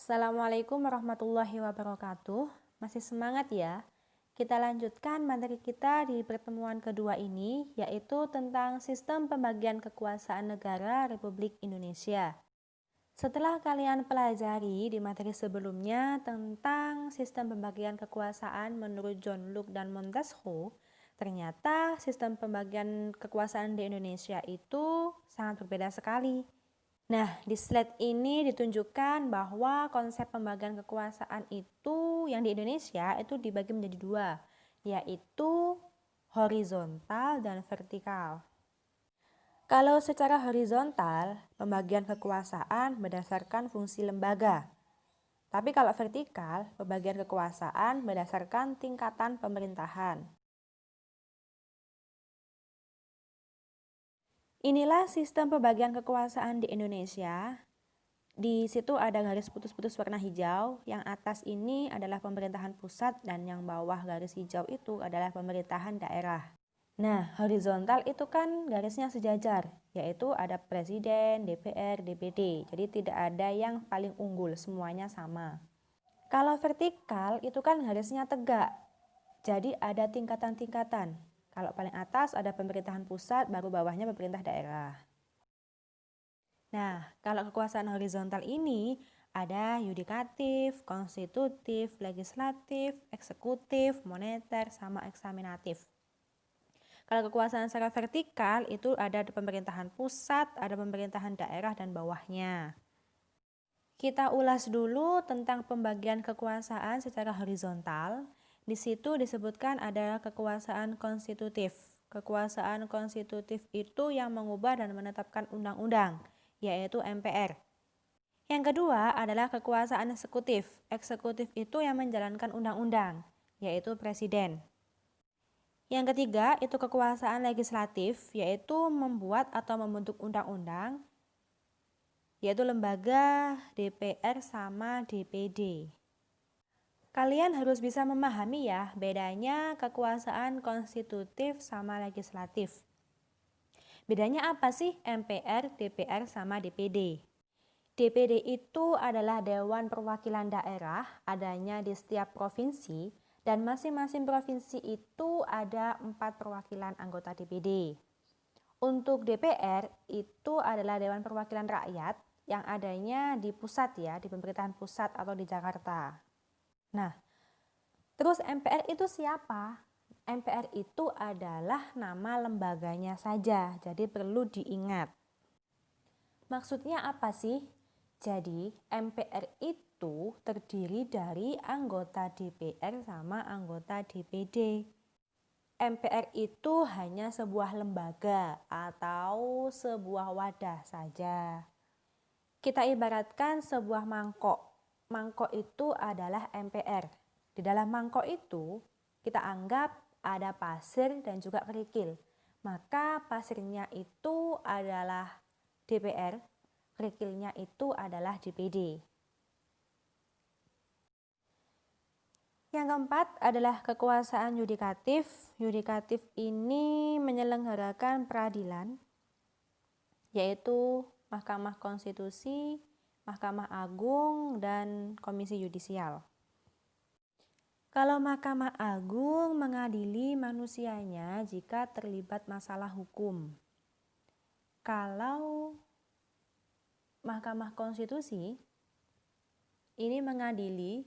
Assalamualaikum warahmatullahi wabarakatuh. Masih semangat ya? Kita lanjutkan materi kita di pertemuan kedua ini, yaitu tentang sistem pembagian kekuasaan negara Republik Indonesia. Setelah kalian pelajari di materi sebelumnya tentang sistem pembagian kekuasaan menurut John Locke dan Montesquieu, ternyata sistem pembagian kekuasaan di Indonesia itu sangat berbeda sekali. Nah, di slide ini ditunjukkan bahwa konsep pembagian kekuasaan itu yang di Indonesia itu dibagi menjadi dua, yaitu horizontal dan vertikal. Kalau secara horizontal, pembagian kekuasaan berdasarkan fungsi lembaga. Tapi kalau vertikal, pembagian kekuasaan berdasarkan tingkatan pemerintahan. Inilah sistem pembagian kekuasaan di Indonesia. Di situ ada garis putus-putus warna hijau, yang atas ini adalah pemerintahan pusat dan yang bawah garis hijau itu adalah pemerintahan daerah. Nah, horizontal itu kan garisnya sejajar, yaitu ada presiden, DPR, DPD. Jadi tidak ada yang paling unggul, semuanya sama. Kalau vertikal itu kan garisnya tegak, jadi ada tingkatan-tingkatan. Kalau paling atas ada pemerintahan pusat, baru bawahnya pemerintah daerah. Nah, kalau kekuasaan horizontal ini ada yudikatif, konstitutif, legislatif, eksekutif, moneter, sama eksaminatif. Kalau kekuasaan secara vertikal itu ada pemerintahan pusat, ada pemerintahan daerah dan bawahnya. Kita ulas dulu tentang pembagian kekuasaan secara horizontal. Di situ disebutkan ada kekuasaan konstitutif. Kekuasaan konstitutif itu yang mengubah dan menetapkan undang-undang, yaitu MPR. Yang kedua adalah kekuasaan eksekutif. Eksekutif itu yang menjalankan undang-undang, yaitu presiden. Yang ketiga itu kekuasaan legislatif, yaitu membuat atau membentuk undang-undang, yaitu lembaga DPR sama DPD. Kalian harus bisa memahami ya bedanya kekuasaan konstitutif sama legislatif. Bedanya apa sih MPR, DPR sama DPD? DPD itu adalah Dewan Perwakilan Daerah, adanya di setiap provinsi, dan masing-masing provinsi itu ada 4 perwakilan anggota DPD. Untuk DPR itu adalah Dewan Perwakilan Rakyat yang adanya di pusat ya, di pemerintahan pusat atau di Jakarta. Nah, terus MPR itu siapa? MPR itu adalah nama lembaganya saja, jadi perlu diingat. Maksudnya apa sih? Jadi MPR itu terdiri dari anggota DPR sama anggota DPD. MPR itu hanya sebuah lembaga atau sebuah wadah saja. Kita ibaratkan sebuah mangkok. Mangkok itu adalah MPR. Di dalam mangkok itu kita anggap ada pasir dan juga kerikil. Maka pasirnya itu adalah DPR, kerikilnya itu adalah DPD. Yang keempat adalah kekuasaan yudikatif. Yudikatif ini menyelenggarakan peradilan, yaitu Mahkamah Konstitusi, Mahkamah Agung, dan Komisi Yudisial. Kalau Mahkamah Agung mengadili manusianya jika terlibat masalah hukum. Kalau Mahkamah Konstitusi ini mengadili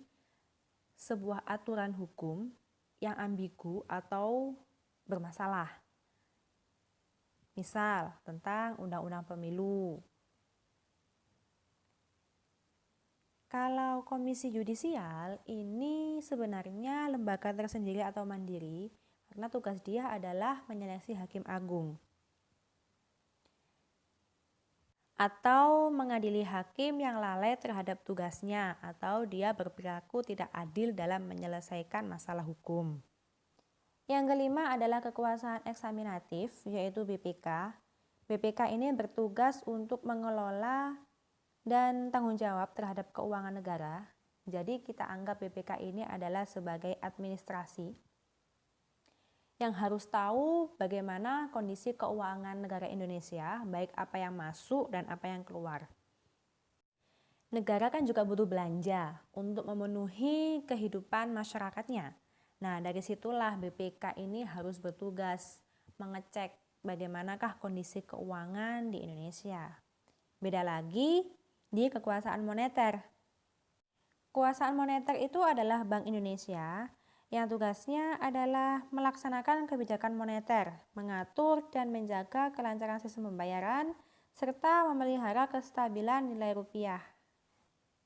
sebuah aturan hukum yang ambigu atau bermasalah. Misal tentang undang-undang pemilu. Kalau Komisi Yudisial ini sebenarnya lembaga tersendiri atau mandiri karena tugas dia adalah menyeleksi hakim agung atau mengadili hakim yang lalai terhadap tugasnya atau dia berperilaku tidak adil dalam menyelesaikan masalah hukum. Yang kelima adalah kekuasaan eksaminatif, yaitu BPK. BPK ini bertugas untuk mengelola dan tanggung jawab terhadap keuangan negara. Jadi kita anggap BPK ini adalah sebagai administrasi yang harus tahu bagaimana kondisi keuangan negara Indonesia, baik apa yang masuk dan apa yang keluar. Negara kan juga butuh belanja untuk memenuhi kehidupan masyarakatnya. Nah, dari situlah BPK ini harus bertugas mengecek bagaimanakah kondisi keuangan di Indonesia. Beda lagi di kekuasaan moneter. Kekuasaan moneter itu adalah Bank Indonesia yang tugasnya adalah melaksanakan kebijakan moneter, mengatur dan menjaga kelancaran sistem pembayaran, serta memelihara kestabilan nilai rupiah.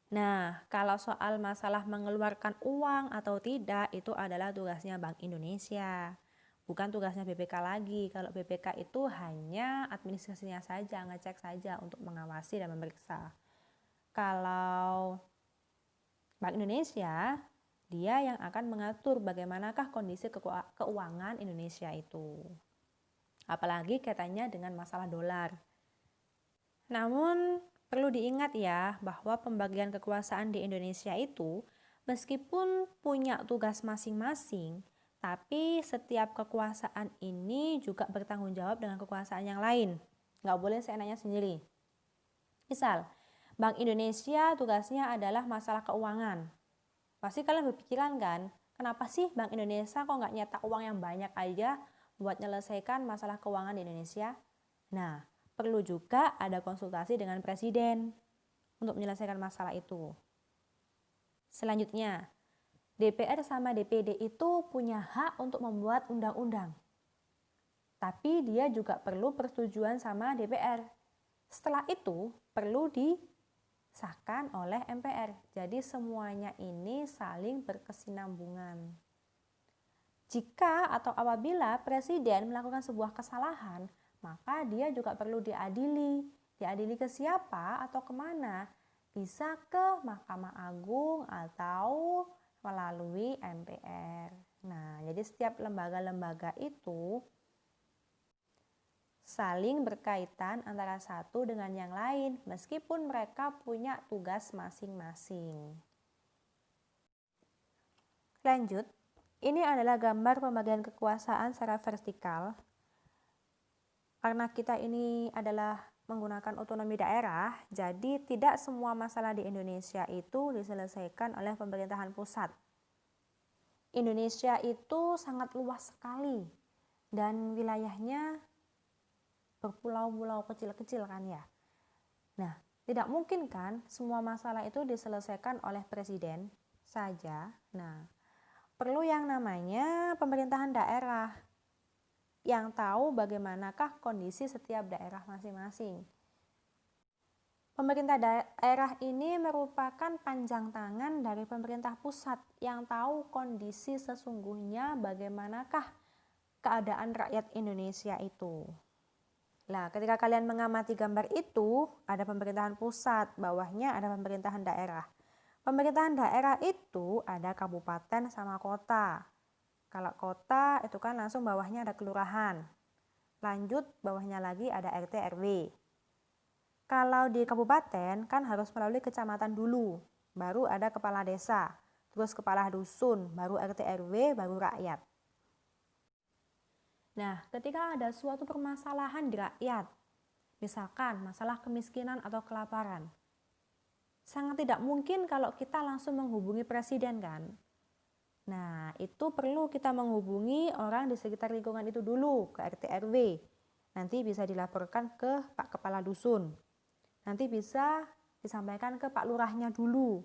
Nah, kalau soal masalah mengeluarkan uang atau tidak, itu adalah tugasnya Bank Indonesia. Bukan tugasnya BPK lagi. Kalau BPK itu hanya administrasinya saja, ngecek saja untuk mengawasi dan memeriksa. Kalau Bank Indonesia, dia yang akan mengatur bagaimanakah kondisi keuangan Indonesia itu. Apalagi kaitannya dengan masalah dolar. Namun, perlu diingat ya bahwa pembagian kekuasaan di Indonesia itu meskipun punya tugas masing-masing, tapi setiap kekuasaan ini juga bertanggung jawab dengan kekuasaan yang lain. Nggak boleh seenaknya sendiri. Misal, Bank Indonesia tugasnya adalah masalah keuangan. Pasti kalian berpikiran kan, kenapa sih Bank Indonesia kok nggak nyetak uang yang banyak aja buat menyelesaikan masalah keuangan di Indonesia? Nah, perlu juga ada konsultasi dengan presiden untuk menyelesaikan masalah itu. Selanjutnya, DPR sama DPD itu punya hak untuk membuat undang-undang. Tapi dia juga perlu persetujuan sama DPR. Setelah itu, perlu disahkan oleh MPR. Jadi semuanya ini saling berkesinambungan. Jika atau apabila presiden melakukan sebuah kesalahan, maka dia juga perlu diadili. Diadili ke siapa atau kemana? Bisa ke Mahkamah Agung atau melalui MPR. Nah, jadi setiap lembaga-lembaga itu saling berkaitan antara satu dengan yang lain, meskipun mereka punya tugas masing-masing. Lanjut, ini adalah gambar pembagian kekuasaan secara vertikal. Karena kita ini adalah menggunakan otonomi daerah, jadi tidak semua masalah di Indonesia itu diselesaikan oleh pemerintahan pusat. Indonesia itu sangat luas sekali dan wilayahnya berpulau-pulau kecil-kecil kan ya. Nah, tidak mungkin kan semua masalah itu diselesaikan oleh presiden saja. Nah, perlu yang namanya pemerintahan daerah yang tahu bagaimanakah kondisi setiap daerah masing-masing. Pemerintah daerah ini merupakan panjang tangan dari pemerintah pusat yang tahu kondisi sesungguhnya bagaimanakah keadaan rakyat Indonesia itu. Nah, ketika kalian mengamati gambar itu, ada pemerintahan pusat, bawahnya ada pemerintahan daerah. Pemerintahan daerah itu ada kabupaten sama kota. Kalau kota itu kan langsung bawahnya ada kelurahan. Lanjut bawahnya lagi ada RT RW. Kalau di kabupaten kan harus melalui kecamatan dulu, baru ada kepala desa, terus kepala dusun, baru RT RW, baru rakyat. Nah, ketika ada suatu permasalahan di rakyat, misalkan masalah kemiskinan atau kelaparan, sangat tidak mungkin kalau kita langsung menghubungi presiden kan. Nah, itu perlu kita menghubungi orang di sekitar lingkungan itu dulu, ke RT RW. Nanti bisa dilaporkan ke Pak Kepala Dusun. Nanti bisa disampaikan ke Pak Lurahnya dulu,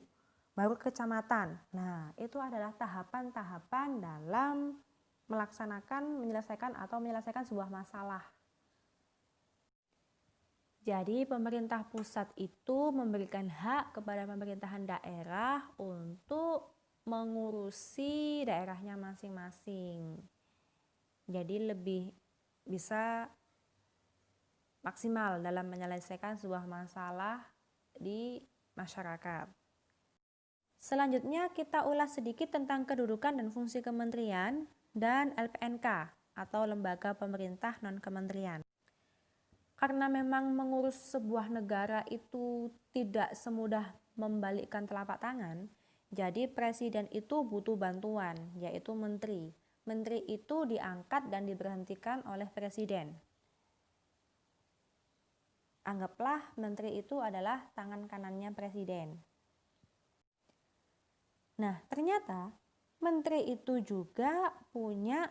baru ke kecamatan. Nah, itu adalah tahapan-tahapan dalam menyelesaikan sebuah masalah. Jadi, pemerintah pusat itu memberikan hak kepada pemerintahan daerah untuk mengurusi daerahnya masing-masing. Jadi lebih bisa maksimal dalam menyelesaikan sebuah masalah di masyarakat. Selanjutnya kita ulas sedikit tentang kedudukan dan fungsi kementerian dan LPNK atau lembaga pemerintah non-kementerian. Karena memang mengurus sebuah negara itu tidak semudah membalikkan telapak tangan, jadi presiden itu butuh bantuan, yaitu menteri. Menteri itu diangkat dan diberhentikan oleh presiden. Anggaplah menteri itu adalah tangan kanannya presiden. Nah, ternyata menteri itu juga punya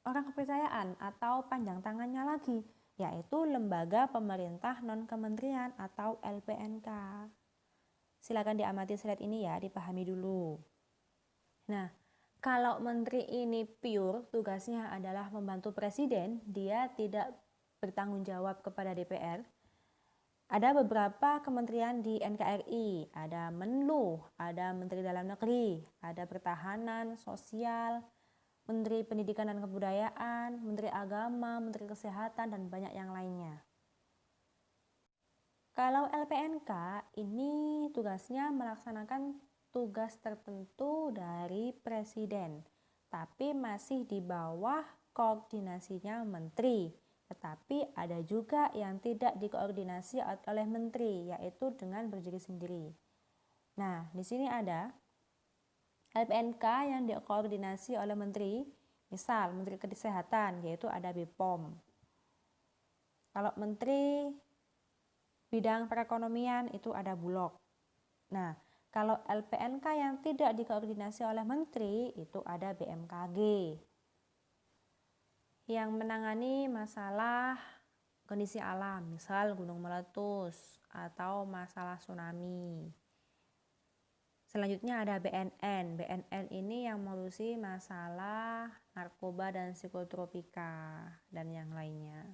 orang kepercayaan atau panjang tangannya lagi, yaitu Lembaga Pemerintah Non-Kementerian atau LPNK. Silakan diamati slide ini ya, dipahami dulu. Nah, kalau menteri ini pure tugasnya adalah membantu presiden, dia tidak bertanggung jawab kepada DPR. Ada beberapa kementerian di NKRI, ada Menlu, ada Menteri Dalam Negeri, ada Pertahanan, Sosial, Menteri Pendidikan dan Kebudayaan, Menteri Agama, Menteri Kesehatan, dan banyak yang lainnya. Kalau LPNK ini tugasnya melaksanakan tugas tertentu dari presiden, tapi masih di bawah koordinasinya menteri. Tetapi ada juga yang tidak dikoordinasi oleh menteri, yaitu dengan berdiri sendiri. Nah, di sini ada LPNK yang dikoordinasi oleh menteri, misal Menteri Kesehatan, yaitu ada BPOM. Kalau menteri bidang perekonomian itu ada Bulog. Nah, kalau LPNK yang tidak dikoordinasi oleh menteri itu ada BMKG yang menangani masalah kondisi alam, misal gunung meletus atau masalah tsunami. Selanjutnya ada BNN. BNN ini yang mengurusi masalah narkoba dan psikotropika dan yang lainnya.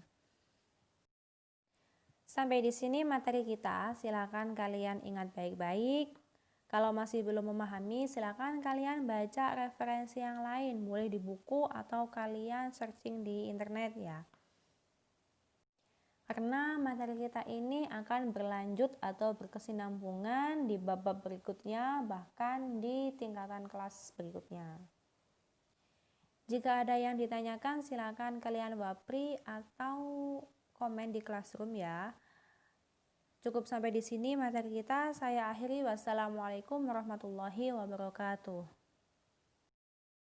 Sampai di sini materi kita, silakan kalian ingat baik-baik. Kalau masih belum memahami, silakan kalian baca referensi yang lain, boleh di buku atau kalian searching di internet ya. Karena materi kita ini akan berlanjut atau berkesinambungan di bab-bab berikutnya, bahkan di tingkatan kelas berikutnya. Jika ada yang ditanyakan, silakan kalian wapri atau komen di Classroom ya. Cukup sampai di sini materi kita. Saya akhiri. Wassalamualaikum warahmatullahi wabarakatuh.